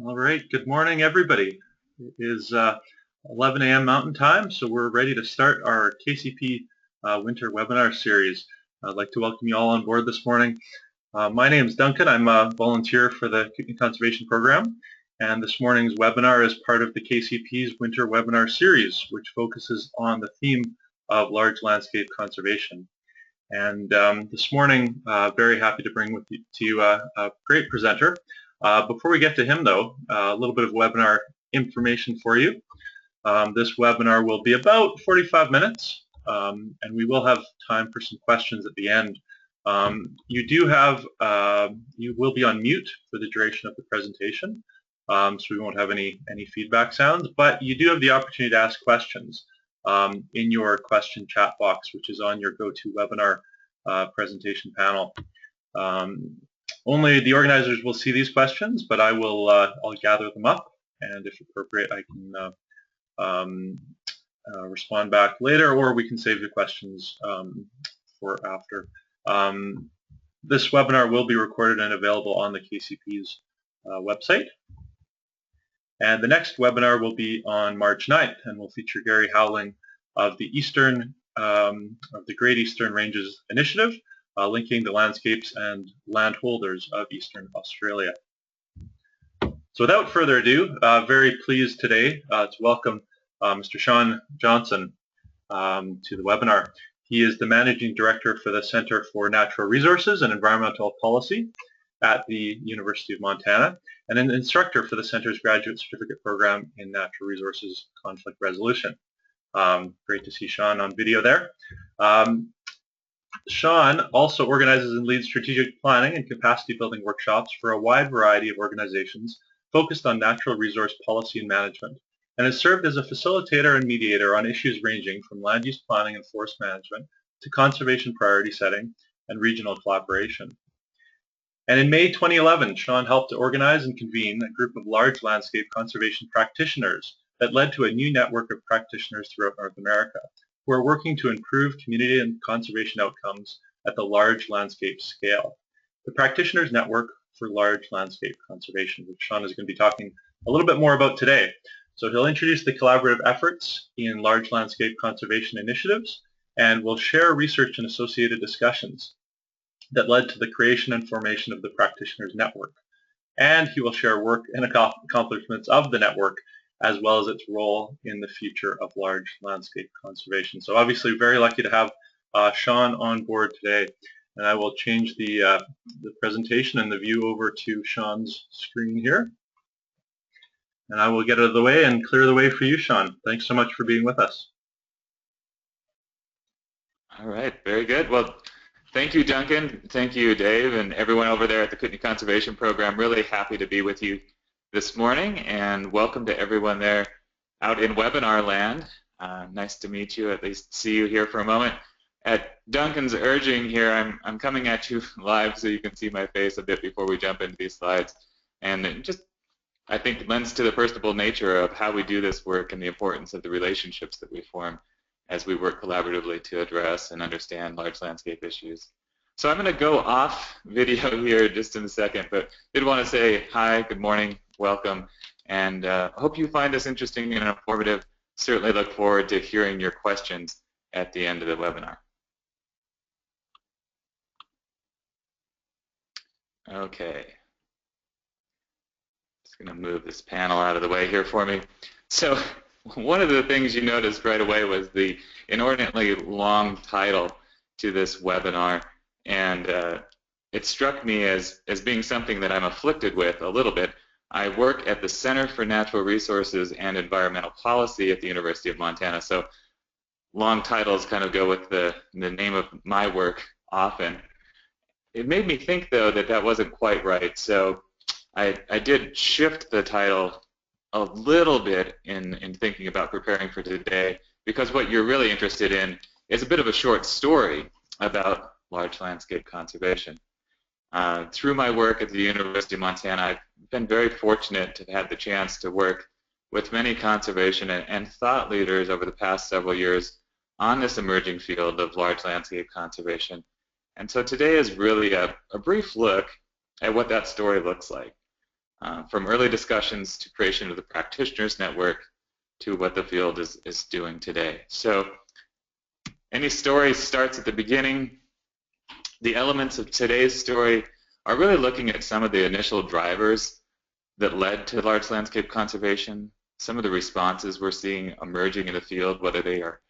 All right, good morning, everybody. It is 11 a.m. Mountain Time, so we're ready to start our KCP winter webinar series. I'd like to welcome you all on board this morning. My name is Duncan. I'm a volunteer for the Kootenai Conservation Program, and this morning's webinar is part of the KCP's winter webinar series, which focuses on the theme of large landscape conservation. And this morning, very happy to bring to you a great presenter. Before we get to him, though, a little bit of webinar information for you. This webinar will be about 45 minutes, and we will have time for some questions at the end. You will be on mute for the duration of the presentation, so we won't have any feedback sounds, but you do have the opportunity to ask questions in your question chat box, which is on your GoToWebinar presentation panel. Only the organizers will see these questions, but I'll gather them up, and if appropriate, I can respond back later, or we can save the questions for after. This webinar will be recorded and available on the KCP's website. And the next webinar will be on March 9th, and will feature Gary Howling of the Great Eastern Ranges Initiative, linking the landscapes and landholders of Eastern Australia. So without further ado, very pleased today to welcome Mr. Shawn Johnson to the webinar. He is the Managing Director for the Center for Natural Resources and Environmental Policy at the University of Montana, and an instructor for the Center's Graduate Certificate Program in Natural Resources Conflict Resolution. Great to see Shawn on video there. Shawn also organizes and leads strategic planning and capacity building workshops for a wide variety of organizations focused on natural resource policy and management, and has served as a facilitator and mediator on issues ranging from land use planning and forest management to conservation priority setting and regional collaboration. And in May 2011, Shawn helped to organize and convene a group of large landscape conservation practitioners that led to a new network of practitioners throughout North America who are working to improve community and conservation outcomes at the large landscape scale. The Practitioners Network for Large Landscape Conservation, which Shawn is going to be talking a little bit more about today. So he'll introduce the collaborative efforts in large landscape conservation initiatives, and will share research and associated discussions that led to the creation and formation of the Practitioners Network. And he will share work and accomplishments of the network, as well as its role in the future of large landscape conservation. So obviously very lucky to have Shawn on board today. And I will change the presentation and the view over to Shawn's screen here. And I will get out of the way and clear the way for you, Shawn. Thanks so much for being with us. All right, very good. Well, thank you, Duncan. Thank you, Dave, and everyone over there at the Kootenai Conservation Program. Really happy to be with you this morning, and welcome to everyone there out in webinar land. Nice to meet you, at least see you here for a moment. At Duncan's urging here, I'm coming at you live so you can see my face a bit before we jump into these slides. And it just, I think, lends to the personable nature of how we do this work and the importance of the relationships that we form as we work collaboratively to address and understand large landscape issues. So I'm going to go off video here just in a second, but did want to say hi, good morning, welcome, and hope you find this interesting and informative. Certainly look forward to hearing your questions at the end of the webinar. Okay. Just going to move this panel out of the way here for me. So one of the things you noticed right away was the inordinately long title to this webinar, and it struck me as being something that I'm afflicted with a little bit. I work at the Center for Natural Resources and Environmental Policy at the University of Montana, so long titles kind of go with the name of my work often. It made me think, though, that wasn't quite right, so I did shift the title a little bit in thinking about preparing for today, because what you're really interested in is a bit of a short story about large landscape conservation. Through my work at the University of Montana, I've been very fortunate to have had the chance to work with many conservation and thought leaders over the past several years on this emerging field of large landscape conservation. And so today is really a brief look at what that story looks like. from early discussions to creation of the practitioners network to what the field is doing today. So any story starts at the beginning. The elements of today's story are really looking at some of the initial drivers that led to large landscape conservation, some of the responses we're seeing emerging in the field, whether they are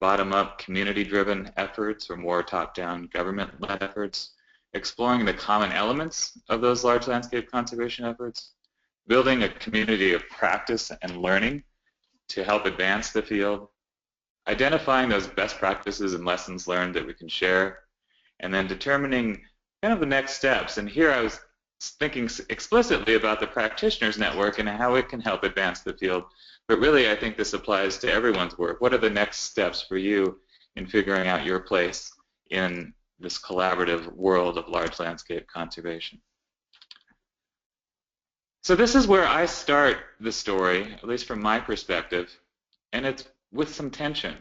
bottom-up community-driven efforts or more top-down government-led efforts, exploring the common elements of those large landscape conservation efforts, building a community of practice and learning to help advance the field, identifying those best practices and lessons learned that we can share, and then determining kind of the next steps. And here I was thinking explicitly about the practitioners network and how it can help advance the field. But really, I think this applies to everyone's work. What are the next steps for you in figuring out your place in this collaborative world of large landscape conservation? So this is where I start the story, at least from my perspective, and it's with some tension.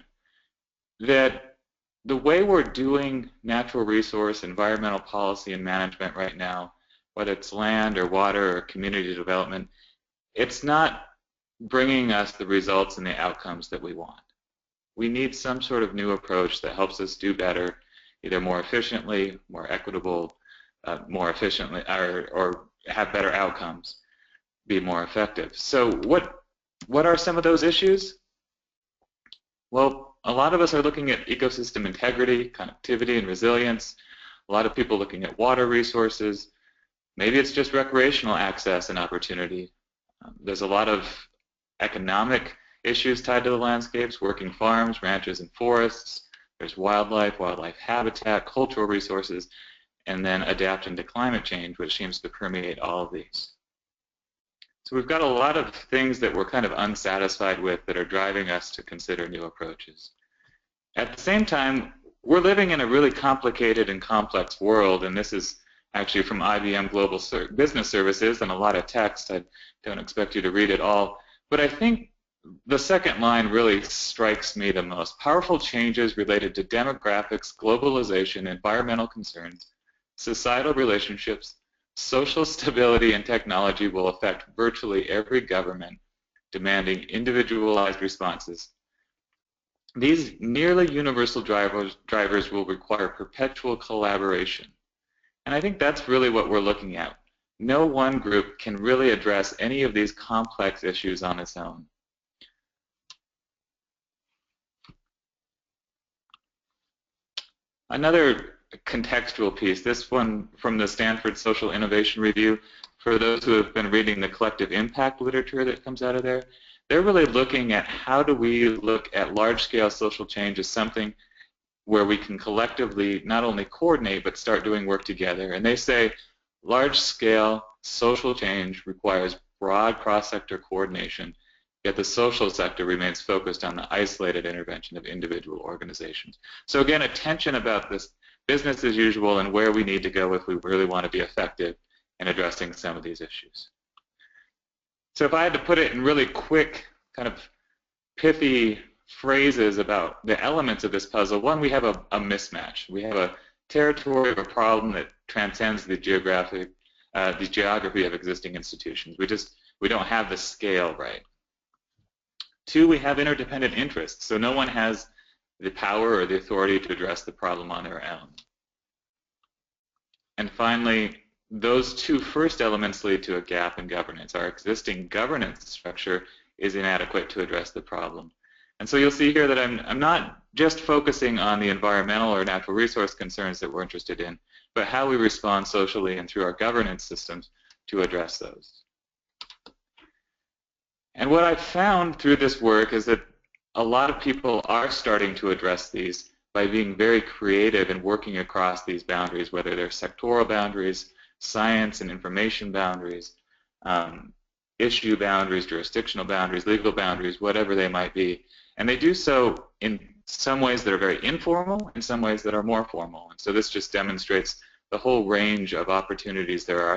That the way we're doing natural resource, environmental policy and management right now, whether it's land or water or community development, it's not bringing us the results and the outcomes that we want. We need some sort of new approach that helps us do better, either more efficiently, more equitable, more efficiently, or have better outcomes, be more effective. So what are some of those issues? Well, a lot of us are looking at ecosystem integrity, connectivity, and resilience. A lot of people looking at water resources. Maybe it's just recreational access and opportunity. There's a lot of economic issues tied to the landscapes, working farms, ranches, and forests. There's wildlife, wildlife habitat, cultural resources, and then adapting to climate change, which seems to permeate all of these. So we've got a lot of things that we're kind of unsatisfied with that are driving us to consider new approaches. At the same time, we're living in a really complicated and complex world, and this is actually from IBM Global Business Services and a lot of text. I don't expect you to read it all, but I think the second line really strikes me the most. Powerful changes related to demographics, globalization, environmental concerns, societal relationships, social stability, and technology will affect virtually every government, demanding individualized responses. These nearly universal drivers will require perpetual collaboration. And I think that's really what we're looking at. No one group can really address any of these complex issues on its own. Another contextual piece, this one from the Stanford Social Innovation Review, for those who have been reading the collective impact literature that comes out of there, they're really looking at how do we look at large-scale social change as something where we can collectively not only coordinate but start doing work together. And they say large-scale social change requires broad cross-sector coordination, yet the social sector remains focused on the isolated intervention of individual organizations. So again, a tension about this business as usual and where we need to go if we really want to be effective in addressing some of these issues. So if I had to put it in really quick, kind of pithy phrases about the elements of this puzzle, one, we have a mismatch. We have a territory of a problem that transcends the geography of existing institutions. We don't have the scale right. Two, we have interdependent interests, so no one has the power or the authority to address the problem on their own. And finally, those two first elements lead to a gap in governance. Our existing governance structure is inadequate to address the problem. And so you'll see here that I'm not just focusing on the environmental or natural resource concerns that we're interested in, but how we respond socially and through our governance systems to address those. And what I've found through this work is that a lot of people are starting to address these by being very creative and working across these boundaries, whether they're sectoral boundaries, science and information boundaries, issue boundaries, jurisdictional boundaries, legal boundaries, whatever they might be. And they do so in some ways that are very informal, in some ways that are more formal. And so this just demonstrates the whole range of opportunities that are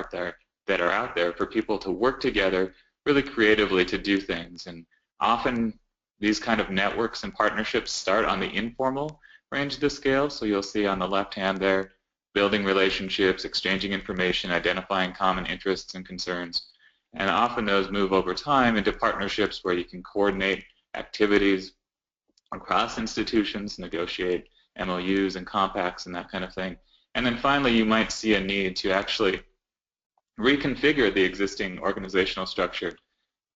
out there for people to work together really creatively to do things. And often these kind of networks and partnerships start on the informal range of the scale. So you'll see on the left hand there, building relationships, exchanging information, identifying common interests and concerns. And often those move over time into partnerships where you can coordinate activities across institutions, negotiate MOUs and compacts and that kind of thing. And then finally, you might see a need to actually reconfigure the existing organizational structure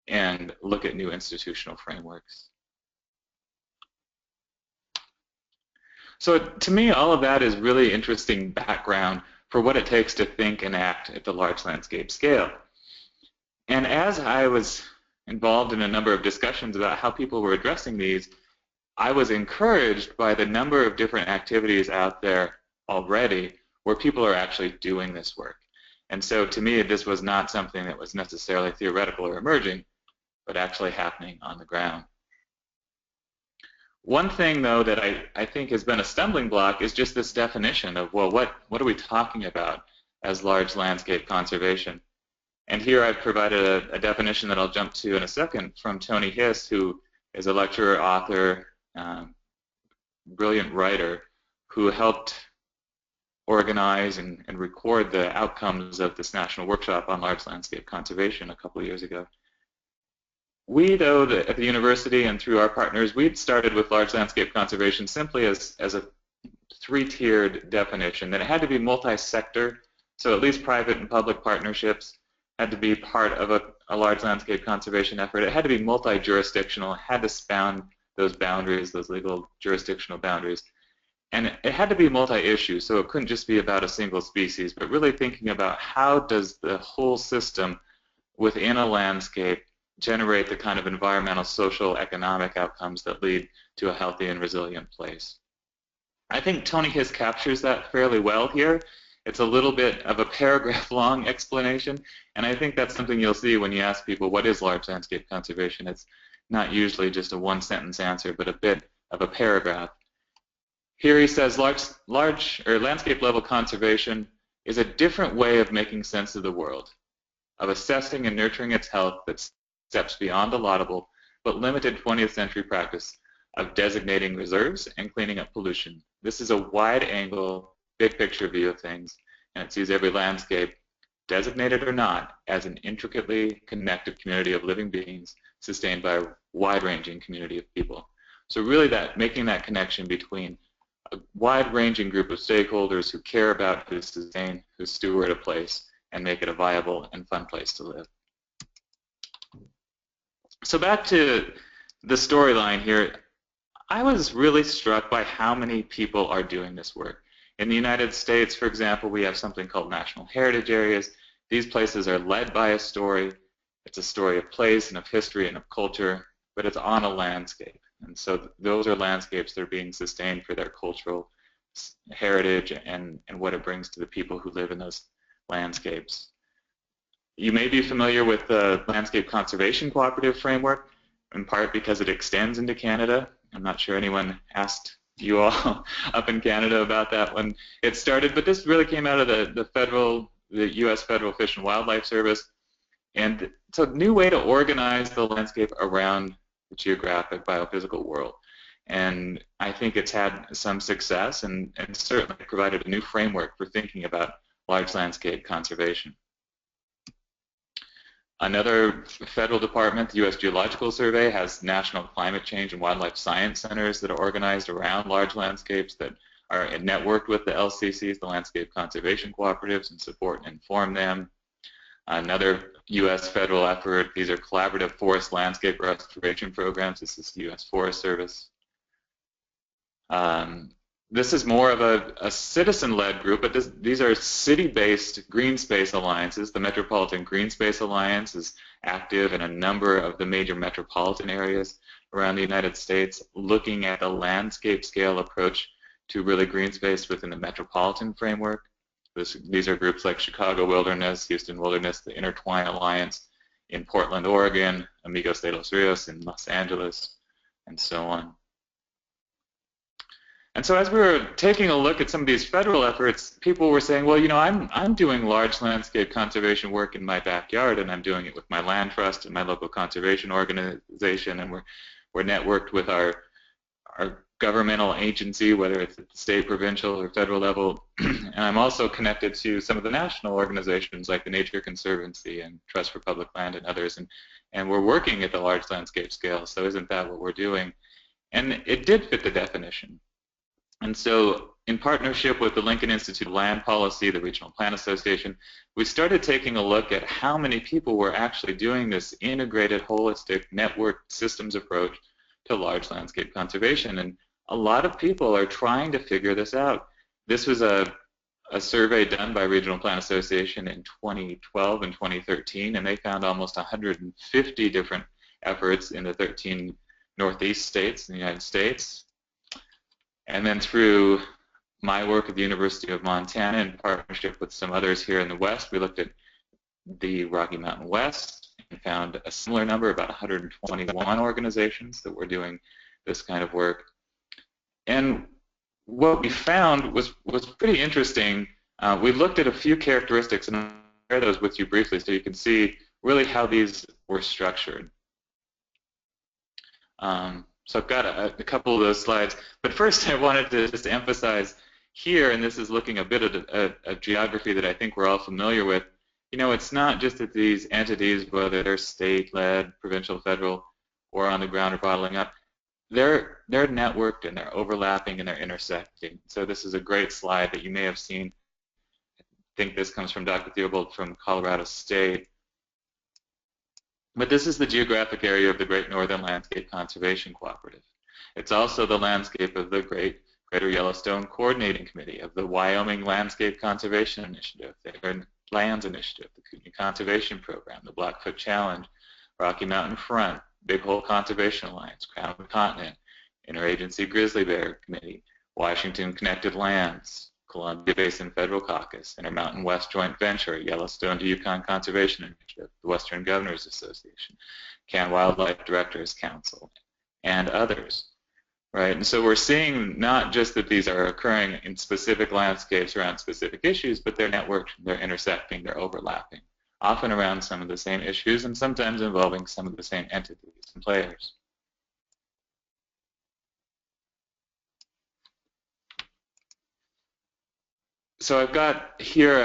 and look at new institutional frameworks. So to me, all of that is really interesting background for what it takes to think and act at the large landscape scale. And as I was involved in a number of discussions about how people were addressing these, I was encouraged by the number of different activities out there already where people are actually doing this work. And so to me, this was not something that was necessarily theoretical or emerging, but actually happening on the ground. One thing, though, that I think has been a stumbling block is just this definition of, well, what are we talking about as large landscape conservation? And here I've provided a definition that I'll jump to in a second from Tony Hiss, who is a lecturer, author, brilliant writer, who helped organize and record the outcomes of this national workshop on large landscape conservation a couple of years ago. We, though, at the university and through our partners, we'd started with large landscape conservation simply as a three-tiered definition, that it had to be multi-sector, so at least private and public partnerships had to be part of a large landscape conservation effort. It had to be multi-jurisdictional, it had to span those boundaries, those legal jurisdictional boundaries. And it had to be multi-issue, so it couldn't just be about a single species, but really thinking about how does the whole system within a landscape generate the kind of environmental, social, economic outcomes that lead to a healthy and resilient place. I think Tony Hiss captures that fairly well here. It's a little bit of a paragraph-long explanation, and I think that's something you'll see when you ask people, what is large landscape conservation? It's not usually just a one-sentence answer, but a bit of a paragraph. Here he says landscape-level conservation is a different way of making sense of the world, of assessing and nurturing its health that steps beyond the laudable but limited 20th century practice of designating reserves and cleaning up pollution. This is a wide-angle, big-picture view of things, and it sees every landscape, designated or not, as an intricately connected community of living beings sustained by a wide-ranging community of people. So really making that connection between a wide-ranging group of stakeholders who care about, who sustain, who steward a place, and make it a viable and fun place to live. So back to the storyline here, I was really struck by how many people are doing this work. In the United States, for example, we have something called national heritage areas. These places are led by a story. It's a story of place and of history and of culture, but it's on a landscape. And so those are landscapes that are being sustained for their cultural heritage and what it brings to the people who live in those landscapes. You may be familiar with the Landscape Conservation Cooperative Framework, in part because it extends into Canada. I'm not sure anyone asked you all up in Canada about that when it started, but this really came out of the U.S. Federal Fish and Wildlife Service. And it's a new way to organize the landscape around the geographic biophysical world. And I think it's had some success and certainly provided a new framework for thinking about large landscape conservation. Another federal department, the U.S. Geological Survey, has national climate change and wildlife science centers that are organized around large landscapes that are networked with the LCCs, the Landscape Conservation Cooperatives, and support and inform them. Another U.S. federal effort, these are collaborative forest landscape restoration programs. This is the U.S. Forest Service. This is more of a citizen-led group, but these are city-based green space alliances. The Metropolitan Green Space Alliance is active in a number of the major metropolitan areas around the United States, looking at a landscape scale approach to really green space within the metropolitan framework. These are groups like Chicago Wilderness, Houston Wilderness, the Intertwine Alliance in Portland, Oregon, Amigos de los Rios in Los Angeles, and so on. And so as we were taking a look at some of these federal efforts, people were saying, well, you know, I'm doing large landscape conservation work in my backyard, and I'm doing it with my land trust and my local conservation organization, and we're networked with our governmental agency, whether it's at the state, provincial, or federal level. And I'm also connected to some of the national organizations like the Nature Conservancy and Trust for Public Land and others. And we're working at the large landscape scale, so isn't that what we're doing? And it did fit the definition. And so in partnership with the Lincoln Institute of Land Policy, the Regional Plan Association, we started taking a look at how many people were actually doing this integrated, holistic, network systems approach to large landscape conservation. And a lot of people are trying to figure this out. This was a survey done by Regional Plan Association in 2012 and 2013, and they found almost 150 different efforts in the 13 Northeast states in the United States. And then through my work at the University of Montana in partnership with some others here in the West, we looked at the Rocky Mountain West and found a similar number, about 121 organizations that were doing this kind of work. And what we found was pretty interesting. We looked at a few characteristics, and I'll share those with you briefly so you can see really how these were structured. So I've got a couple of those slides, but first I wanted to just emphasize here, and this is looking a bit at a geography that I think we're all familiar with. You know, it's not just that these entities, whether they're state-led, provincial, federal, or on the ground or bottling up, they're networked and they're overlapping and they're intersecting. So this is a great slide that you may have seen. I think this comes from Dr. Theobald from Colorado State. But this is the geographic area of the Great Northern Landscape Conservation Cooperative. It's also the landscape of the Greater Yellowstone Coordinating Committee, of the Wyoming Landscape Conservation Initiative, the Arid Lands Initiative, the Kootenai Conservation Program, the Blackfoot Challenge, Rocky Mountain Front, Big Hole Conservation Alliance, Crown of the Continent, Interagency Grizzly Bear Committee, Washington Connected Lands, Columbia Basin Federal Caucus, Intermountain West Joint Venture, Yellowstone to Yukon Conservation Initiative, the Western Governors Association, Can Wildlife Directors Council, and others. Right? And so we're seeing not just that these are occurring in specific landscapes around specific issues, but they're networked, they're intersecting, they're overlapping, often around some of the same issues and sometimes involving some of the same entities and players. So I've got here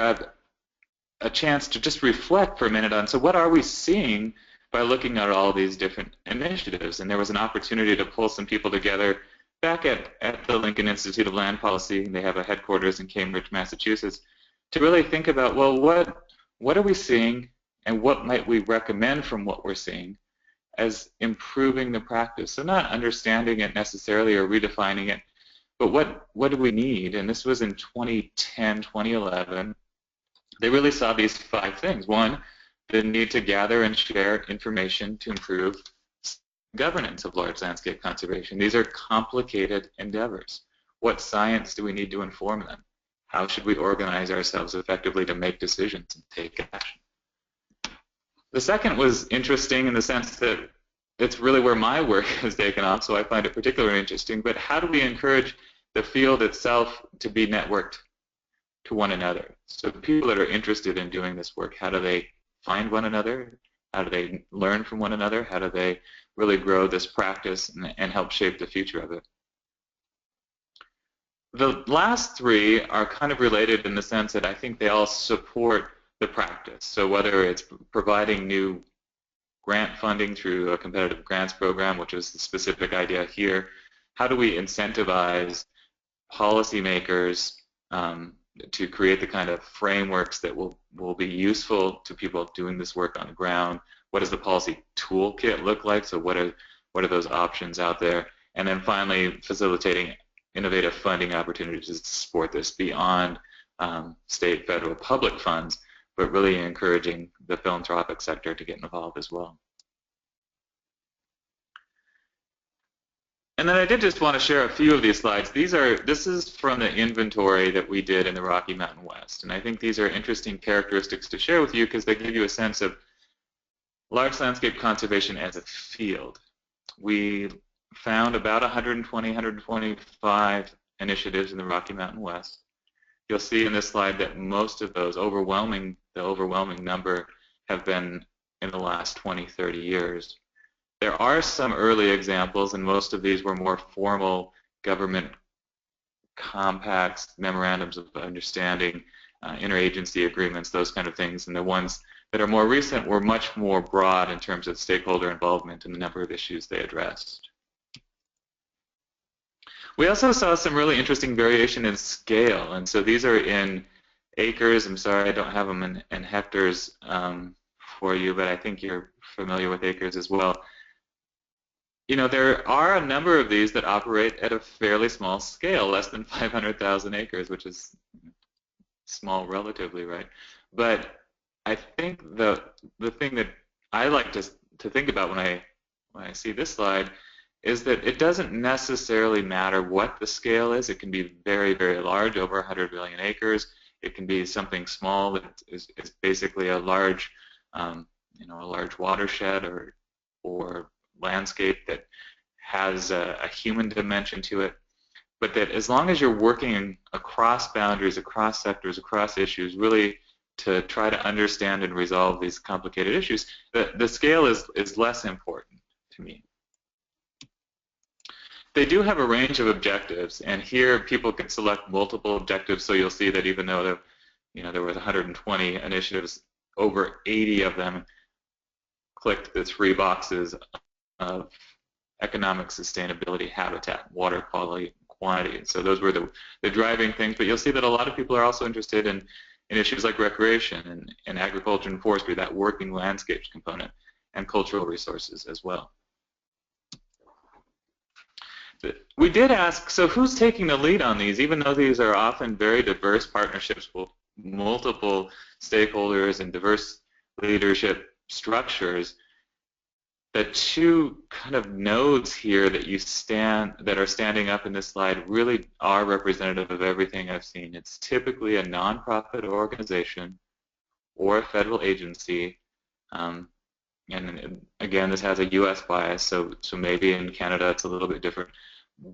a chance to just reflect for a minute on, so what are we seeing by looking at all these different initiatives? And there was an opportunity to pull some people together back at the Lincoln Institute of Land Policy. They have a headquarters in Cambridge, Massachusetts, to really think about, well, what are we seeing and what might we recommend from what we're seeing as improving the practice? So not understanding it necessarily or redefining it, but what do we need? And this was in 2010, 2011. They really saw these 5 things. One, the need to gather and share information to improve governance of large landscape conservation. These are complicated endeavors. What science do we need to inform them? How should we organize ourselves effectively to make decisions and take action? The second was interesting in the sense that it's really where my work has taken off, so I find it particularly interesting, but how do we encourage the field itself to be networked to one another? So people that are interested in doing this work, how do they find one another? How do they learn from one another? How do they really grow this practice and help shape the future of it? The last 3 are kind of related in the sense that I think they all support the practice. So whether it's providing new grant funding through a competitive grants program, which is the specific idea here, how do we incentivize policymakers to create the kind of frameworks that will be useful to people doing this work on the ground? What does the policy toolkit look like? So what are those options out there? And then finally, facilitating innovative funding opportunities to support this beyond state, federal, public funds, but really encouraging the philanthropic sector to get involved as well. And then I did just want to share a few of these slides. This is from the inventory that we did in the Rocky Mountain West. And I think these are interesting characteristics to share with you because they give you a sense of large landscape conservation as a field. We found about 120, 125 initiatives in the Rocky Mountain West. You'll see in this slide that most of those, the overwhelming number, have been in the last 20, 30 years. There are some early examples, and most of these were more formal government compacts, memorandums of understanding, interagency agreements, those kind of things, and the ones that are more recent were much more broad in terms of stakeholder involvement and the number of issues they addressed. We also saw some really interesting variation in scale, and so these are in acres. I'm sorry I don't have them in hectares for you, but I think you're familiar with acres as well. You know, there are a number of these that operate at a fairly small scale, less than 500,000 acres, which is small relatively, right? But I think the thing that I like to think about when I see this slide is that it doesn't necessarily matter what the scale is. It can be very, very large, over 100 million acres. It can be something small that is basically a large, you know, a large watershed or landscape that has a human dimension to it. But that as long as you're working across boundaries, across sectors, across issues, really to try to understand and resolve these complicated issues, the scale is less important to me. They do have a range of objectives, and here people can select multiple objectives. So you'll see that even though there was 120 initiatives, over 80 of them clicked the 3 boxes of economic sustainability, habitat, water quality, quantity. So those were the driving things. But you'll see that a lot of people are also interested in issues like recreation and agriculture and forestry, that working landscapes component, and cultural resources as well. We did ask, so who's taking the lead on these? Even though these are often very diverse partnerships with multiple stakeholders and diverse leadership structures, the 2 kind of nodes here that are standing up in this slide really are representative of everything I've seen. It's typically a nonprofit organization or a federal agency. And again, this has a U.S. bias, so maybe in Canada it's a little bit different.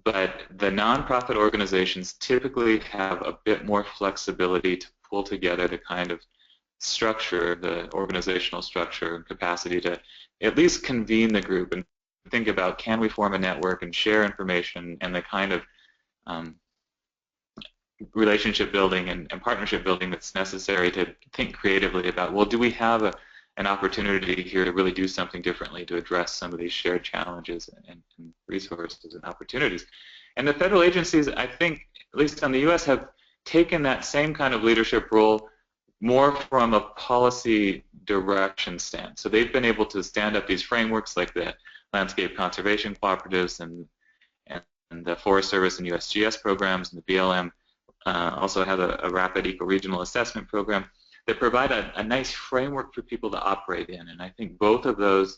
But the nonprofit organizations typically have a bit more flexibility to pull together the kind of structure, the organizational structure and capacity to at least convene the group and think about, can we form a network and share information, and the kind of relationship building and partnership building that's necessary to think creatively about, well, do we have an opportunity here to really do something differently to address some of these shared challenges and resources and opportunities. And the federal agencies, I think, at least in the U.S., have taken that same kind of leadership role more from a policy direction stance. So they've been able to stand up these frameworks like the landscape conservation cooperatives and the Forest Service and USGS programs, and the BLM also has a rapid eco-regional assessment program that provide a nice framework for people to operate in. And I think both of those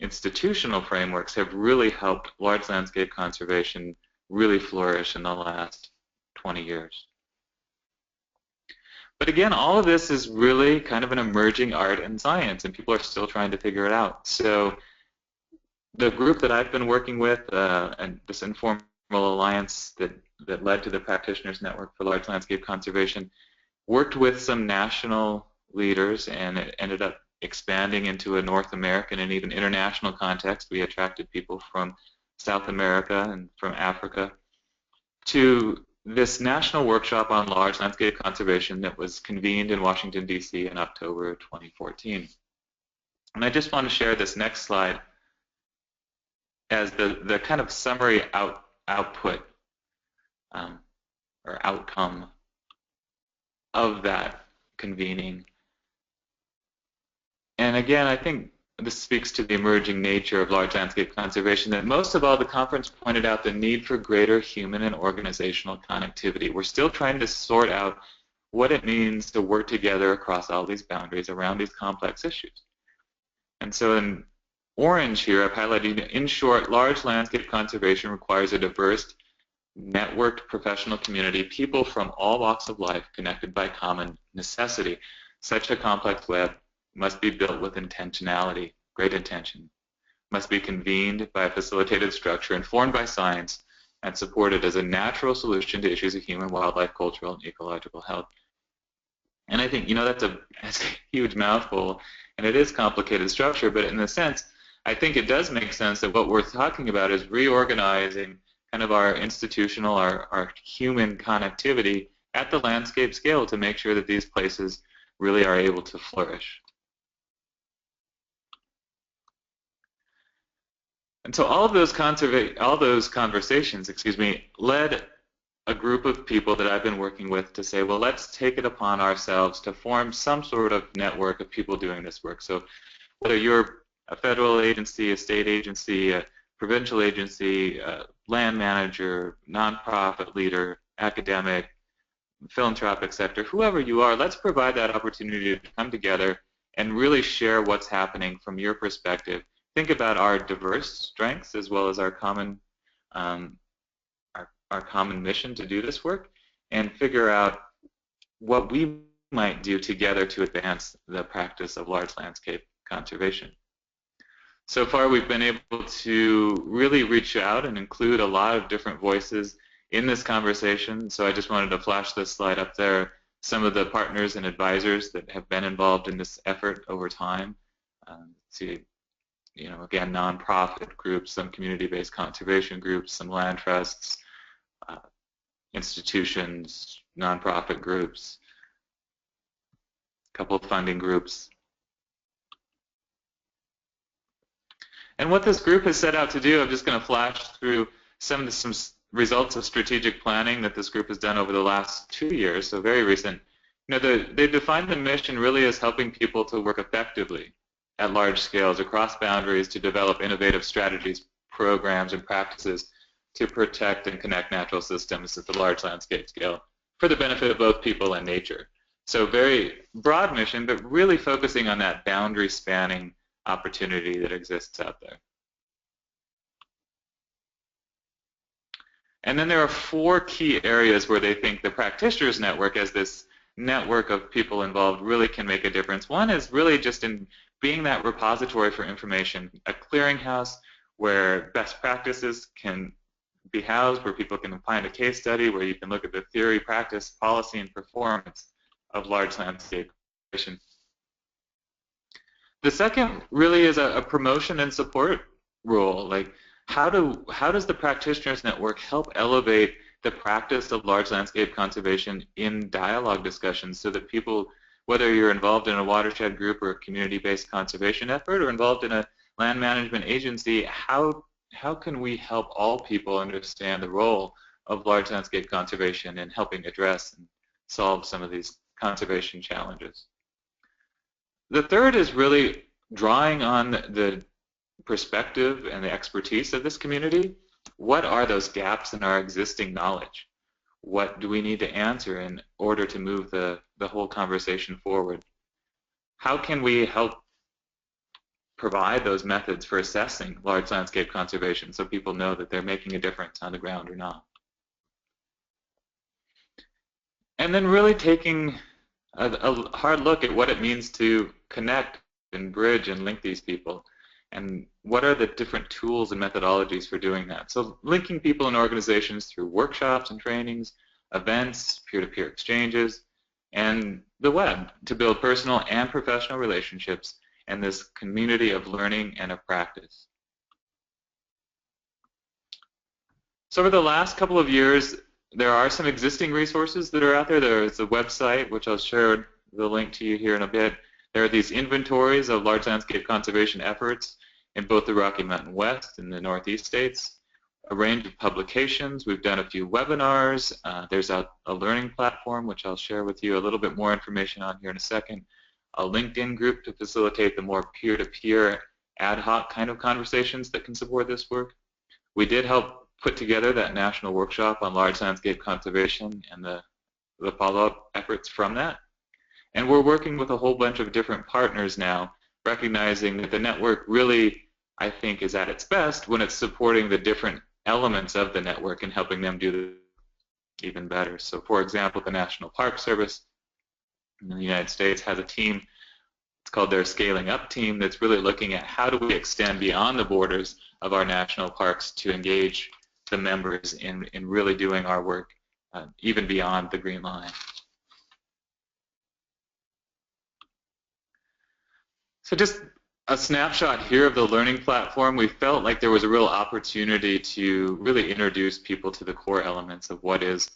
institutional frameworks have really helped large landscape conservation really flourish in the last 20 years. But again, all of this is really kind of an emerging art and science, and people are still trying to figure it out. So the group that I've been working with, and this informal alliance that led to the Practitioners Network for Large Landscape Conservation, worked with some national leaders, and it ended up expanding into a North American and even international context. We attracted people from South America and from Africa to this national workshop on large landscape conservation that was convened in Washington, D.C. in October 2014. And I just want to share this next slide as the kind of summary output or outcome of that convening. And again, I think this speaks to the emerging nature of large landscape conservation, that most of all, the conference pointed out the need for greater human and organizational connectivity. We're still trying to sort out what it means to work together across all these boundaries around these complex issues. And so in orange here, I've highlighted, in short, large landscape conservation requires a diverse, networked professional community, people from all walks of life connected by common necessity. Such a complex web must be built with intentionality, great intention, must be convened by a facilitated structure, informed by science, and supported as a natural solution to issues of human, wildlife, cultural, and ecological health. And I think, that's a huge mouthful, and it is complicated structure, but in a sense, I think it does make sense that what we're talking about is reorganizing kind of our institutional, our human connectivity at the landscape scale to make sure that these places really are able to flourish. And so all those conversations, led a group of people that I've been working with to say, well, let's take it upon ourselves to form some sort of network of people doing this work. So whether you're a federal agency, a state agency, a provincial agency, a land manager, nonprofit leader, academic, philanthropic sector, whoever you are, let's provide that opportunity to come together and really share what's happening from your perspective. Think about our diverse strengths as well as our common mission to do this work, and figure out what we might do together to advance the practice of large landscape conservation. So far, we've been able to really reach out and include a lot of different voices in this conversation. So I just wanted to flash this slide up there. Some of the partners and advisors that have been involved in this effort over time. Again, nonprofit groups, some community-based conservation groups, some land trusts, institutions, nonprofit groups, a couple of funding groups. And what this group has set out to do, I'm just going to flash through some results of strategic planning that this group has done over the last 2 years, so very recent. They defined the mission really as helping people to work effectively at large scales across boundaries to develop innovative strategies, programs, and practices to protect and connect natural systems at the large landscape scale for the benefit of both people and nature. So very broad mission, but really focusing on that boundary spanning opportunity that exists out there. And then there are 4 key areas where they think the practitioners network, as this network of people involved, really can make a difference. One is really just in being that repository for information, a clearinghouse where best practices can be housed, where people can find a case study, where you can look at the theory, practice, policy, and performance of large landscape conservation. The second really is a promotion and support role. Like, how does the practitioners network help elevate the practice of large landscape conservation in dialogue discussions, so that people, whether you're involved in a watershed group or a community-based conservation effort or involved in a land management agency, how can we help all people understand the role of large landscape conservation in helping address and solve some of these conservation challenges? The third is really drawing on the perspective and the expertise of this community. What are those gaps in our existing knowledge? What do we need to answer in order to move the whole conversation forward? How can we help provide those methods for assessing large landscape conservation so people know that they're making a difference on the ground or not? And then really taking a hard look at what it means to connect and bridge and link these people, and what are the different tools and methodologies for doing that. So linking people and organizations through workshops and trainings, events, peer-to-peer exchanges, and the web to build personal and professional relationships and this community of learning and of practice. So over the last couple of years, there are some existing resources that are out there. There is a website, which I'll share the link to you here in a bit. There are these inventories of large landscape conservation efforts in both the Rocky Mountain West and the Northeast states, a range of publications. We've done a few webinars. There's a learning platform, which I'll share with you a little bit more information on here in a second, a LinkedIn group to facilitate the more peer-to-peer ad hoc kind of conversations that can support this work. We did help put together that national workshop on large landscape conservation and the follow-up efforts from that. And we're working with a whole bunch of different partners now, recognizing that the network really, I think, is at its best when it's supporting the different elements of the network and helping them do even better. So for example, the National Park Service in the United States has a team, it's called their Scaling Up team, that's really looking at how do we extend beyond the borders of our national parks to engage the members in really doing our work even beyond the Green Line. So just a snapshot here of the learning platform. We felt like there was a real opportunity to really introduce people to the core elements of what is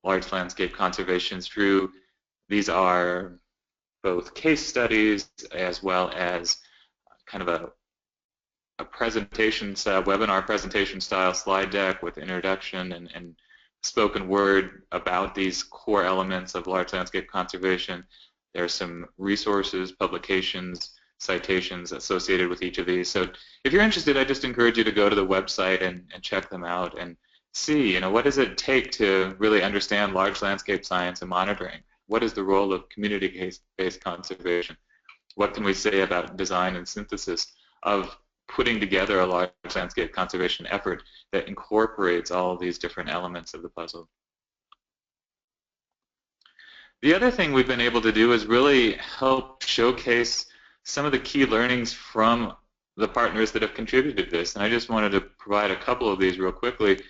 large landscape conservation through, these are both case studies as well as kind of a presentation style, webinar presentation style slide deck with introduction and spoken word about these core elements of large landscape conservation. There are some resources, publications, citations associated with each of these. So if you're interested, I just encourage you to go to the website and check them out and see, you know, what does it take to really understand large landscape science and monitoring? What is the role of community-based conservation? What can we say about design and synthesis of putting together a large landscape conservation effort that incorporates all of these different elements of the puzzle? The other thing we've been able to do is really help showcase some of the key learnings from the partners that have contributed to this. And I just wanted to provide a couple of these real quickly.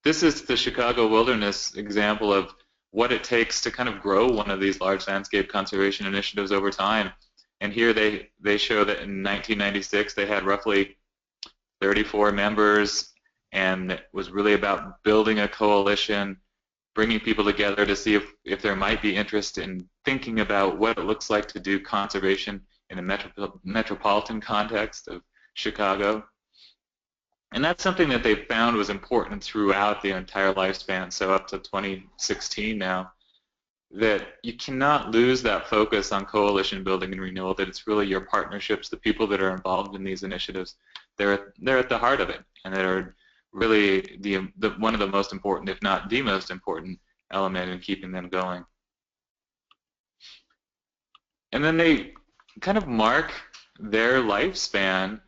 This is the Chicago Wilderness example of what it takes to kind of grow one of these large landscape conservation initiatives over time. And here they show that in 1996 they had roughly 34 members, and it was really about building a coalition, bringing people together to see if there might be interest in thinking about what it looks like to do conservation in a metropolitan context of Chicago. And that's something that they found was important throughout the entire lifespan, so up to 2016 now, that you cannot lose that focus on coalition building and renewal, that it's really your partnerships, the people that are involved in these initiatives, they're at the heart of it, and that are really one of the most important, if not the most important element in keeping them going. And then they kind of mark their lifespan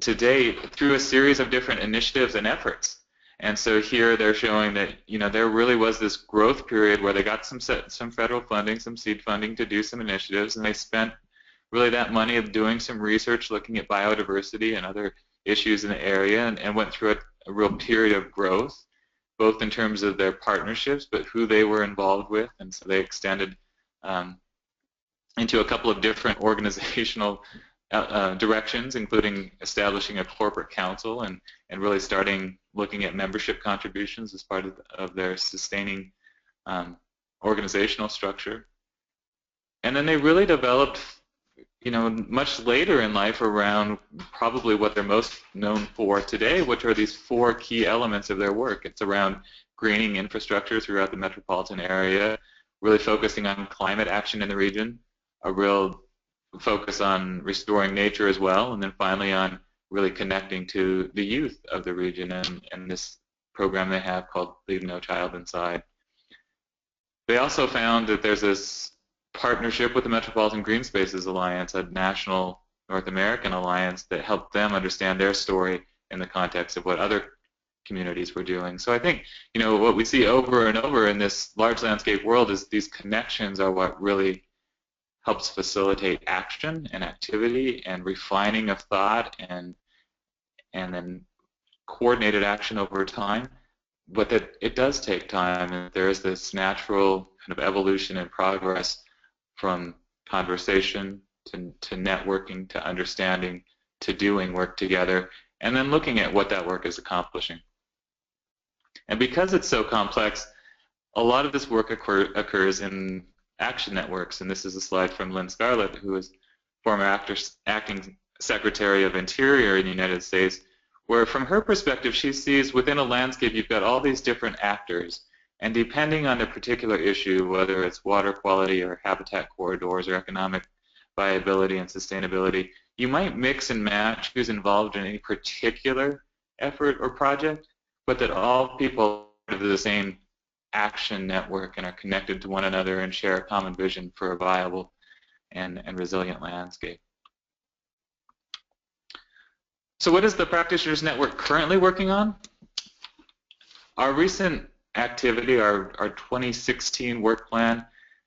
to date through a series of different initiatives and efforts. And so here they're showing that, you know, there really was this growth period where they got some federal funding, some seed funding to do some initiatives, and they spent really that money of doing some research looking at biodiversity and other issues in the area, and went through a real period of growth, both in terms of their partnerships, but who they were involved with. And so they extended into a couple of different organizational directions, including establishing a corporate council and really starting looking at membership contributions as part of their sustaining organizational structure. And then they really developed, you know, much later in life around probably what they're most known for today, which are these 4 key elements of their work. It's around greening infrastructure throughout the metropolitan area, really focusing on climate action in the region, a real focus on restoring nature as well, and then finally on really connecting to the youth of the region and this program they have called Leave No Child Inside. They also found that there's this partnership with the Metropolitan Green Spaces Alliance, a national North American alliance that helped them understand their story in the context of what other communities were doing. So I think, you know, what we see over and over in this large landscape world is these connections are what really helps facilitate action and activity and refining of thought and then coordinated action over time, but that it does take time, and there is this natural kind of evolution and progress from conversation to networking to understanding to doing work together, and then looking at what that work is accomplishing. And because it's so complex, a lot of this work occurs in action networks, and this is a slide from Lynn Scarlett, who is former acting Secretary of Interior in the United States, where from her perspective she sees within a landscape you've got all these different actors, and depending on the particular issue, whether it's water quality or habitat corridors or economic viability and sustainability, you might mix and match who's involved in any particular effort or project, but that all people are the same action network and are connected to one another and share a common vision for a viable and resilient landscape. So what is the Practitioners Network currently working on? Our recent activity, our 2016 work plan,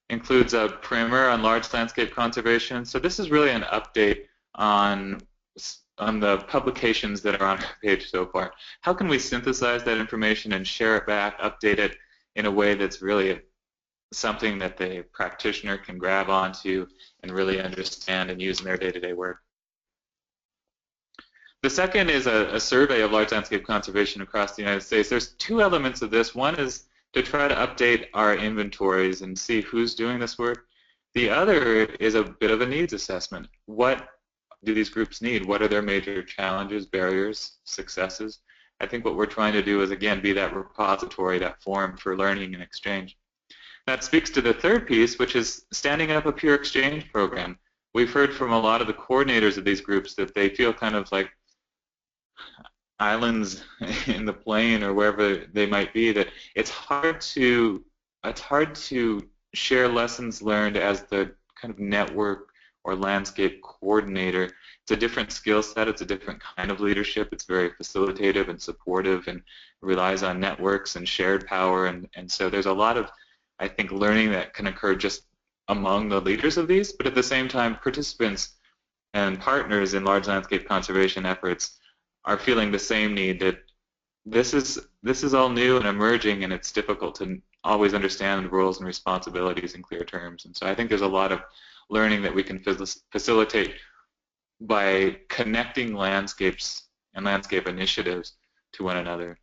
includes a primer on large landscape conservation. So this is really an update on the publications that are on our page so far. How can we synthesize that information and share it back, update it in a way that's really something that the practitioner can grab onto and really understand and use in their day-to-day work? The second is a survey of large landscape conservation across the United States. There's two elements of this. One is to try to update our inventories and see who's doing this work. The other is a bit of a needs assessment. What do these groups need? What are their major challenges, barriers, successes? I think what we're trying to do is, again, be that repository, that forum for learning and exchange. That speaks to the third piece, which is standing up a peer exchange program. We've heard from a lot of the coordinators of these groups that they feel kind of like islands in the plain or wherever they might be, that it's hard to share lessons learned as the kind of network or landscape coordinator. It's a different skill set, it's a different kind of leadership, it's very facilitative and supportive and relies on networks and shared power, and so there's a lot of, I think, learning that can occur just among the leaders of these, but at the same time participants and partners in large landscape conservation efforts are feeling the same need, that this is all new and emerging, and it's difficult to always understand the roles and responsibilities in clear terms. And so I think there's a lot of learning that we can facilitate by connecting landscapes and landscape initiatives to one another.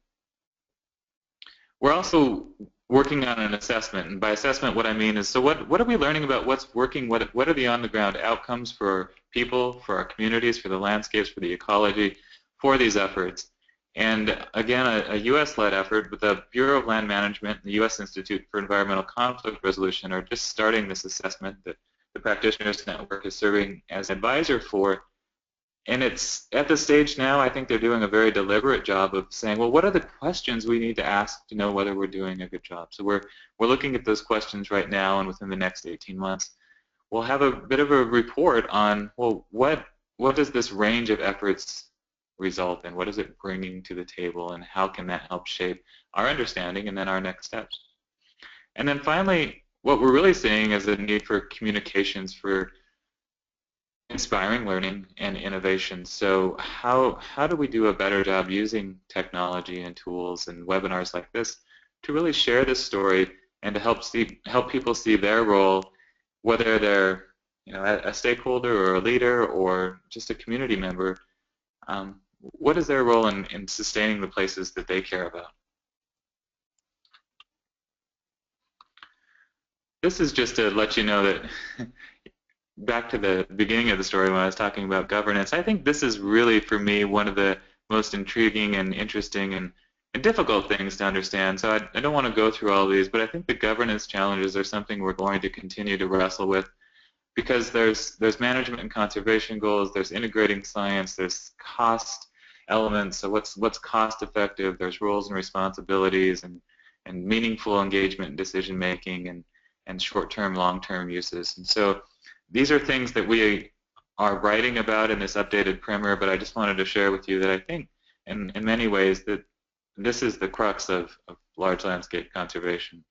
We're also working on an assessment, and by assessment what I mean is, so what are we learning about what's working, what are the on-the-ground outcomes for people, for our communities, for the landscapes, for the ecology, for these efforts. And again, a U.S.-led effort with the Bureau of Land Management and the U.S. Institute for Environmental Conflict Resolution are just starting this assessment that the Practitioners Network is serving as advisor for. And it's at the stage now, I think they're doing a very deliberate job of saying, well, what are the questions we need to ask to know whether we're doing a good job? So we're looking at those questions right now, and within the next 18 months, we'll have a bit of a report on, well, what does this range of efforts result in? What is it bringing to the table, and how can that help shape our understanding and then our next steps? And then finally, what we're really seeing is a need for communications for inspiring learning and innovation. So how do we do a better job using technology and tools and webinars like this to really share this story and to help people see their role, whether they're a stakeholder or a leader or just a community member. What is their role in sustaining the places that they care about? This is just to let you know that back to the beginning of the story when I was talking about governance, I think this is really, for me, one of the most intriguing and interesting and difficult things to understand. So I don't want to go through all these, but I think the governance challenges are something we're going to continue to wrestle with, because there's management and conservation goals, there's integrating science, there's cost elements, so what's cost effective, there's roles and responsibilities and meaningful engagement and decision making and short-term, long-term uses. And so these are things that we are writing about in this updated primer, but I just wanted to share with you that I think in many ways that this is the crux of large landscape conservation.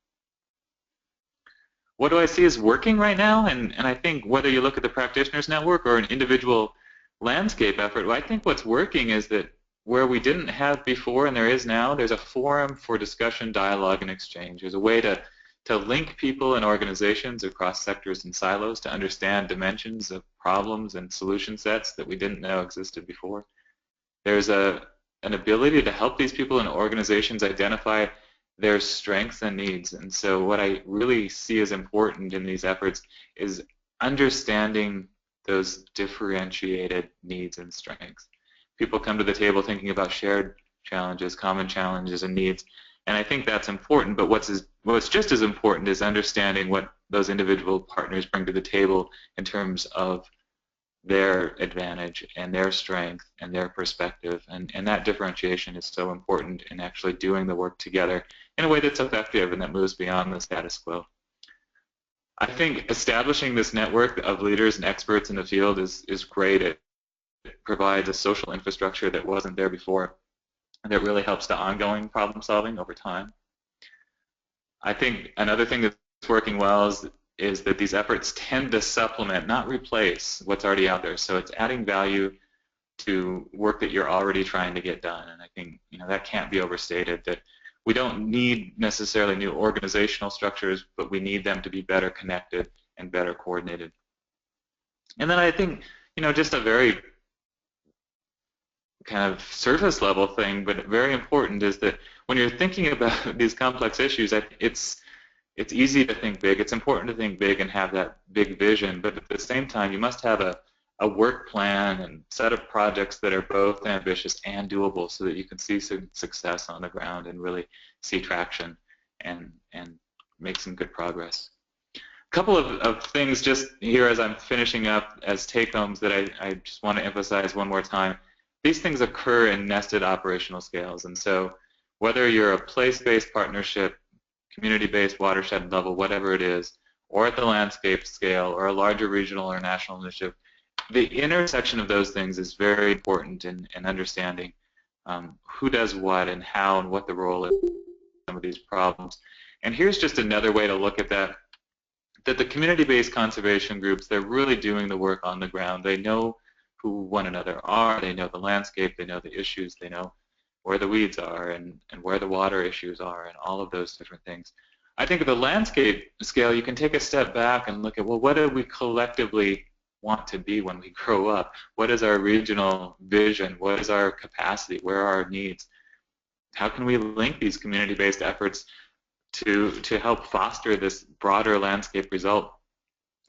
What do I see is working right now? And I think whether you look at the Practitioners Network or an individual landscape effort, I think what's working is that where we didn't have before and there is now, there's a forum for discussion, dialogue, and exchange. There's a way to link people and organizations across sectors and silos to understand dimensions of problems and solution sets that we didn't know existed before. There's an ability to help these people and organizations identify their strengths and needs. And so what I really see as important in these efforts is understanding those differentiated needs and strengths. People come to the table thinking about shared challenges, common challenges and needs, and I think that's important, but what's just as important is understanding what those individual partners bring to the table in terms of their advantage and their strength and their perspective, and that differentiation is so important in actually doing the work together in a way that's effective and that moves beyond the status quo. I think establishing this network of leaders and experts in the field is great. It provides a social infrastructure that wasn't there before, and that really helps the ongoing problem solving over time. I think another thing that's working well is that these efforts tend to supplement, not replace, what's already out there. So it's adding value to work that you're already trying to get done, and I think that can't be overstated, that we don't need necessarily new organizational structures, but we need them to be better connected and better coordinated. And then I think just a very kind of surface level thing, but very important, is that when you're thinking about these complex issues, it's easy to think big. It's important to think big and have that big vision, but at the same time, you must have a work plan and set of projects that are both ambitious and doable so that you can see some success on the ground and really see traction and make some good progress. A couple of things just here as I'm finishing up as take-homes that I just want to emphasize one more time. These things occur in nested operational scales, and so whether you're a place-based partnership, community-based watershed level, whatever it is, or at the landscape scale, or a larger regional or national initiative, the intersection of those things is very important in understanding who does what and how and what the role is in some of these problems. And here's just another way to look at that the community-based conservation groups, they're really doing the work on the ground. They know who one another are, they know the landscape, they know the issues, they know where the weeds are and where the water issues are and all of those different things. I think at the landscape scale, you can take a step back and look at, well, what do we collectively want to be when we grow up? What is our regional vision? What is our capacity? Where are our needs? How can we link these community-based efforts to help foster this broader landscape result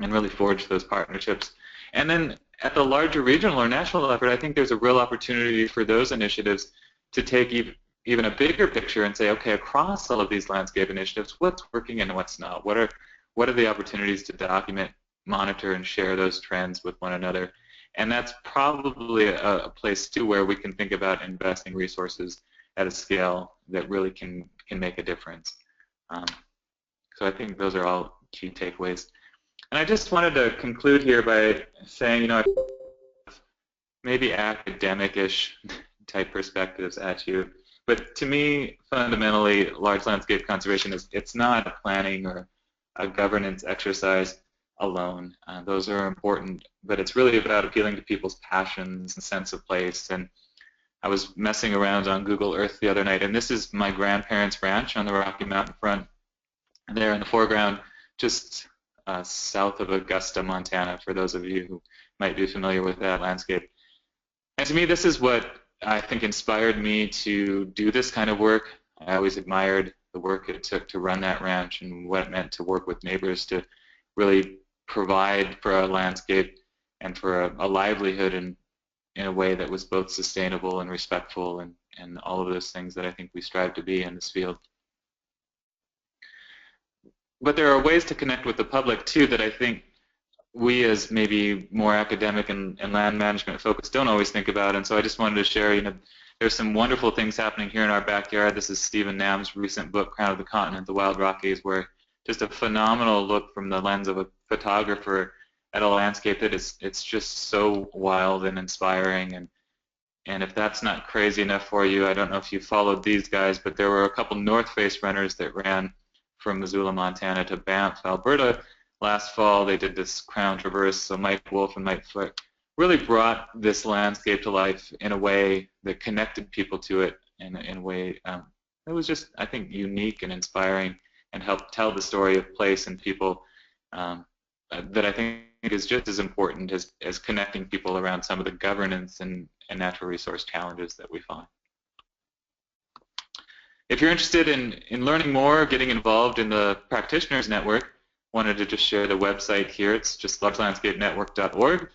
and really forge those partnerships? And then at the larger regional or national effort, I think there's a real opportunity for those initiatives to take even a bigger picture and say, okay, across all of these landscape initiatives, what's working and what's not? What are the opportunities to document, monitor, and share those trends with one another? And that's probably a place too where we can think about investing resources at a scale that really can make a difference. So I think those are all key takeaways. And I just wanted to conclude here by saying, you know, maybe academic-ish type perspectives at you, but to me, fundamentally, large landscape conservation it's not a planning or a governance exercise alone. Those are important, but it's really about appealing to people's passions and sense of place. And I was messing around on Google Earth the other night, and this is my grandparents' ranch on the Rocky Mountain front. There in the foreground, just south of Augusta, Montana, for those of you who might be familiar with that landscape. And to me, this is what I think inspired me to do this kind of work. I always admired the work it took to run that ranch and what it meant to work with neighbors to really provide for a landscape and for a livelihood in a way that was both sustainable and respectful and all of those things that I think we strive to be in this field. But there are ways to connect with the public too that I think we as maybe more academic and land management focused don't always think about, and so I just wanted to share, you know, there's some wonderful things happening here in our backyard. This is Stephen Nam's recent book, Crown of the Continent, The Wild Rockies, where just a phenomenal look from the lens of a photographer at a landscape that it's just so wild and inspiring. And if that's not crazy enough for you, I don't know if you followed these guys, but there were a couple North Face runners that ran from Missoula, Montana to Banff, Alberta last fall. They did this Crown Traverse, so Mike Wolf and Mike Flick really brought this landscape to life in a way that connected people to it in a way that was just, I think, unique and inspiring and helped tell the story of place and people that I think is just as important as connecting people around some of the governance and natural resource challenges that we find. If you're interested in learning more, getting involved in the Practitioners Network, wanted to just share the website here. It's just largelandscapenetwork.org.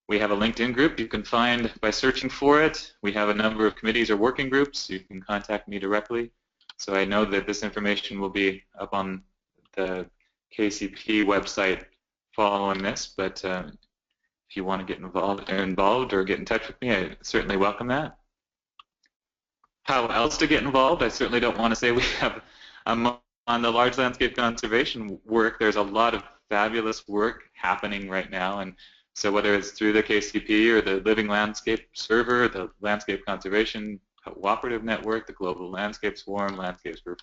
We have a LinkedIn group you can find by searching for it. We have a number of committees or working groups. You can contact me directly. So I know that this information will be up on the KCP website following this, but if you want to get involved or get in touch with me, I certainly welcome that. How else to get involved? I certainly don't want to say we have on the large landscape conservation work. There's a lot of fabulous work happening right now, and so whether it's through the KCP or the Living Landscape Server, the Landscape Conservation Cooperative Network, the Global Landscapes Forum, Landscapes for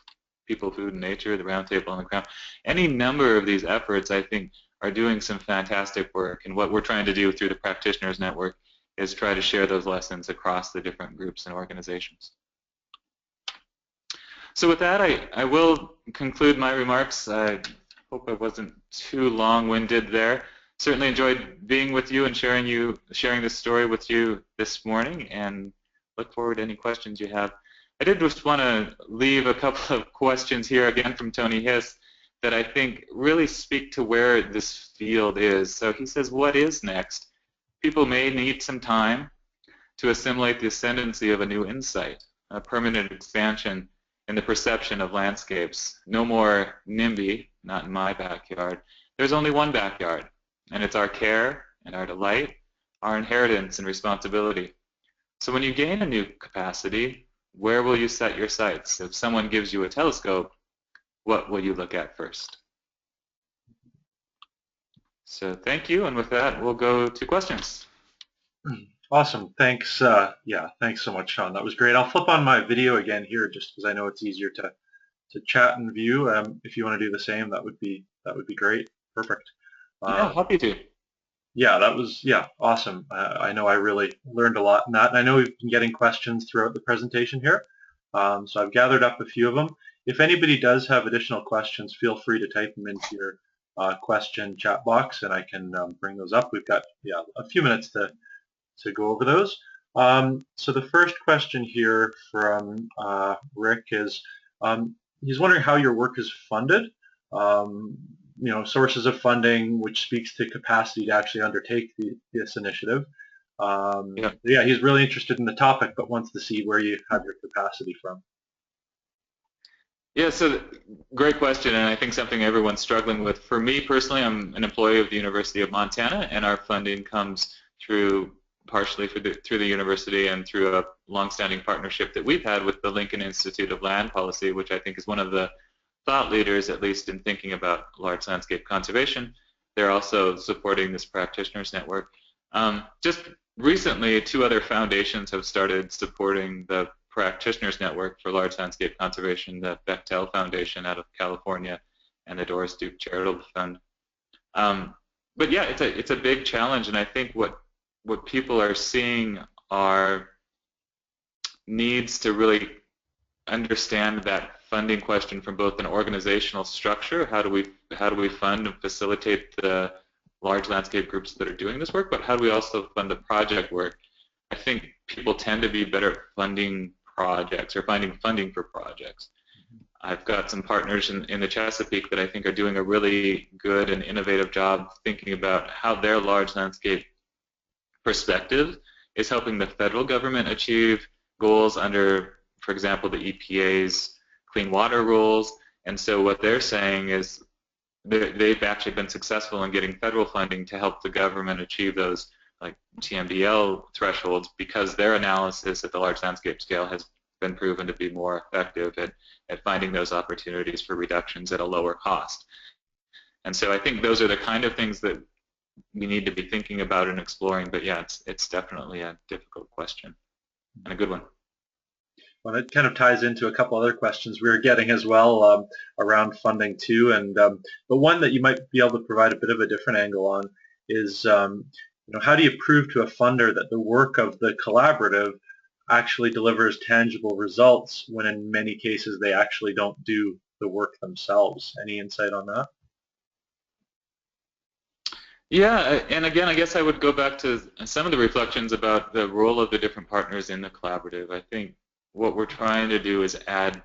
People, Food, and Nature, the Roundtable on the Crown, any number of these efforts I think are doing some fantastic work, and what we're trying to do through the Practitioners Network is try to share those lessons across the different groups and organizations. So with that, I will conclude my remarks. I hope I wasn't too long-winded there. Certainly enjoyed being with you and sharing this story with you this morning, and look forward to any questions you have. I did just want to leave a couple of questions here again from Tony Hiss that I think really speak to where this field is. So he says, what is next? People may need some time to assimilate the ascendancy of a new insight, a permanent expansion in the perception of landscapes. No more NIMBY, not in my backyard. There's only one backyard, and it's our care and our delight, our inheritance and responsibility. So when you gain a new capacity, where will you set your sights? If someone gives you a telescope, what will you look at first? So thank you, and with that, we'll go to questions. Awesome. Thanks. Yeah, thanks so much, Shawn. That was great. I'll flip on my video again here just because I know it's easier to chat and view. If you want to do the same, that would be great. Perfect. Yeah, happy to. Yeah, that was awesome. I know I really learned a lot in that, and I know we've been getting questions throughout the presentation here. So I've gathered up a few of them. If anybody does have additional questions, feel free to type them into your question chat box, and I can bring those up. We've got a few minutes to go over those. So the first question here from Rick is, he's wondering how your work is funded. Sources of funding, which speaks to capacity to actually undertake this initiative. Yeah, he's really interested in the topic, but wants to see where you have your capacity from. Yeah, so great question, and I think something everyone's struggling with. For me personally, I'm an employee of the University of Montana, and our funding comes partially through the university and through a long-standing partnership that we've had with the Lincoln Institute of Land Policy, which I think is one of the thought leaders, at least in thinking about large landscape conservation. They're also supporting this practitioners network. Just recently, 2 other foundations have started supporting the practitioners network for large landscape conservation, the Bechtel Foundation out of California and the Doris Duke Charitable Fund. But yeah, it's a big challenge, and I think what people are seeing are needs to really understand that funding question from both an organizational structure, how do we fund and facilitate the large landscape groups that are doing this work, but how do we also fund the project work? I think people tend to be better at funding projects or finding funding for projects. I've got some partners in the Chesapeake that I think are doing a really good and innovative job thinking about how their large landscape perspective is helping the federal government achieve goals under, for example, the EPA's clean water rules. And so what they're saying is they've actually been successful in getting federal funding to help the government achieve those like TMDL thresholds because their analysis at the large landscape scale has been proven to be more effective at finding those opportunities for reductions at a lower cost. And so I think those are the kind of things that we need to be thinking about and exploring, but yeah, it's definitely a difficult question and a good one. Well, it kind of ties into a couple other questions we were getting as well around funding too, and but one that you might be able to provide a bit of a different angle on is how do you prove to a funder that the work of the collaborative actually delivers tangible results when in many cases they actually don't do the work themselves? Any insight on that? Yeah, and again, I guess I would go back to some of the reflections about the role of the different partners in the collaborative. I think what we're trying to do is add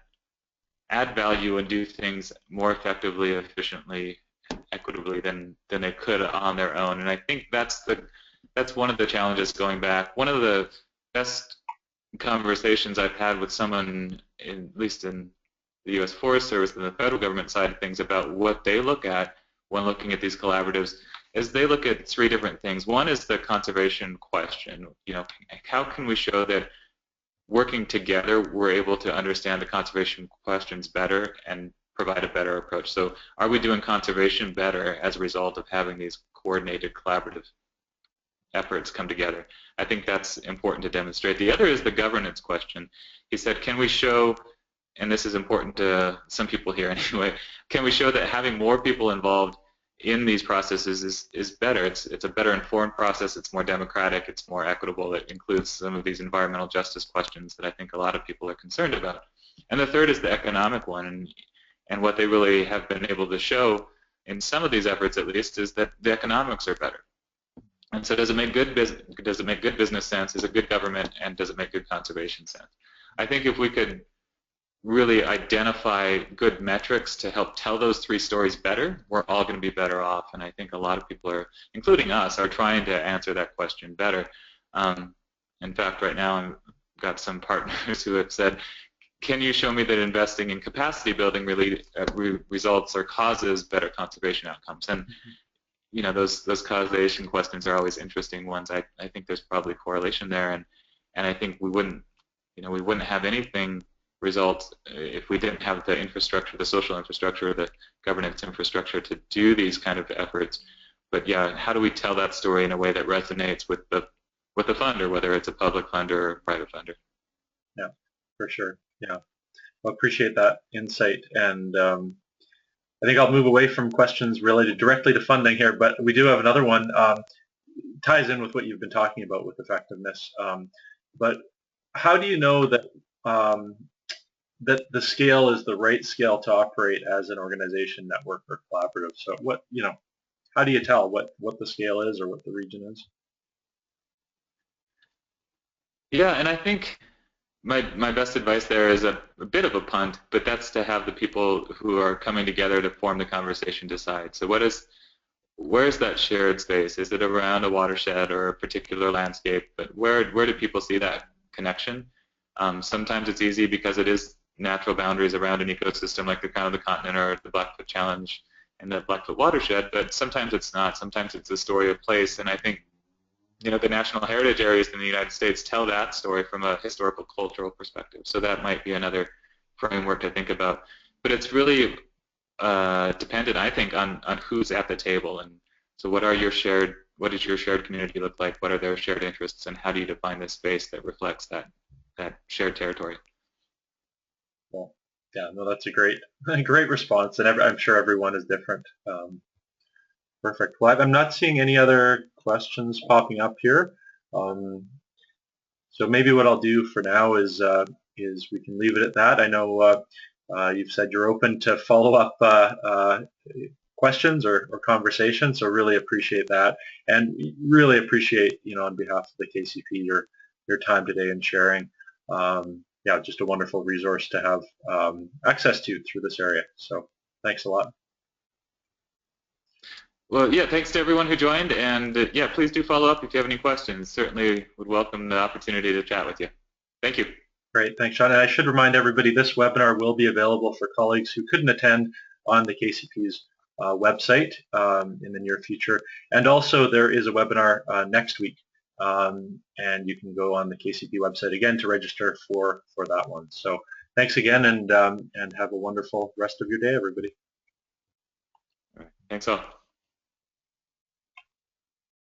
value and do things more effectively, efficiently, and equitably than they could on their own. And I think that's one of the challenges going back. One of the best conversations I've had with someone, at least in the U.S. Forest Service and the federal government side of things, about what they look at when looking at these collaboratives is they look at 3 different things. One is the conservation question. How can we show that working together we're able to understand the conservation questions better and provide a better approach? So are we doing conservation better as a result of having these coordinated collaborative efforts come together? I think that's important to demonstrate. The other is the governance question. He said, can we show, and this is important to some people here anyway, can we show that having more people involved in these processes is better? It's a better informed process, it's more democratic, it's more equitable, it includes some of these environmental justice questions that I think a lot of people are concerned about. And the third is the economic one, and what they really have been able to show in some of these efforts at least is that the economics are better. And so does it make good business sense? Is it good government? And does it make good conservation sense? I think if we could really identify good metrics to help tell those three stories better, we're all going to be better off. And I think a lot of people are, including us, are trying to answer that question better. In fact, right now I've got some partners who have said, can you show me that investing in capacity building really results or causes better conservation outcomes? And you know, those causation questions are always interesting ones. I think there's probably correlation there, and I think we wouldn't have anything result if we didn't have the infrastructure, the social infrastructure, the governance infrastructure to do these kind of efforts. But yeah, how do we tell that story in a way that resonates with the funder, whether it's a public funder or a private funder? Yeah, for sure. Yeah, well, appreciate that insight, and I think I'll move away from questions related directly to funding here, but we do have another one. Ties in with what you've been talking about with effectiveness. But how do you know that that the scale is the right scale to operate as an organization, network, or collaborative? So what, how do you tell what the scale is or what the region is? Yeah, and I think my best advice there is a bit of a punt, but that's to have the people who are coming together to form the conversation decide. So where's that shared space? Is it around a watershed or a particular landscape? But where do people see that connection? Sometimes it's easy because it is natural boundaries around an ecosystem like the Crown of the Continent or the Blackfoot Challenge and the Blackfoot Watershed, but sometimes it's not. Sometimes it's a story of place, and I think the national heritage areas in the United States tell that story from a historical cultural perspective. So that might be another framework to think about. But it's really dependent, I think, on who's at the table. And so what does your shared community look like? What are their shared interests? And how do you define this space that reflects that shared territory? Well, yeah, no, that's a great response, and I'm sure everyone is different. Perfect. Well, I'm not seeing any other questions popping up here. So maybe what I'll do for now is we can leave it at that. I know you've said you're open to follow-up questions or conversations, so really appreciate that, and really appreciate, on behalf of the KCP, your time today and sharing. Yeah, just a wonderful resource to have access to through this area. So thanks a lot. Well, yeah, thanks to everyone who joined, and yeah, please do follow up if you have any questions. Certainly would welcome the opportunity to chat with you. Thank you. Great, thanks, Shawn. And I should remind everybody, this webinar will be available for colleagues who couldn't attend on the KCP's website in the near future. And also there is a webinar next week, and you can go on the KCP website again to register for that one. So thanks again, and have a wonderful rest of your day, everybody. All right. Thanks all.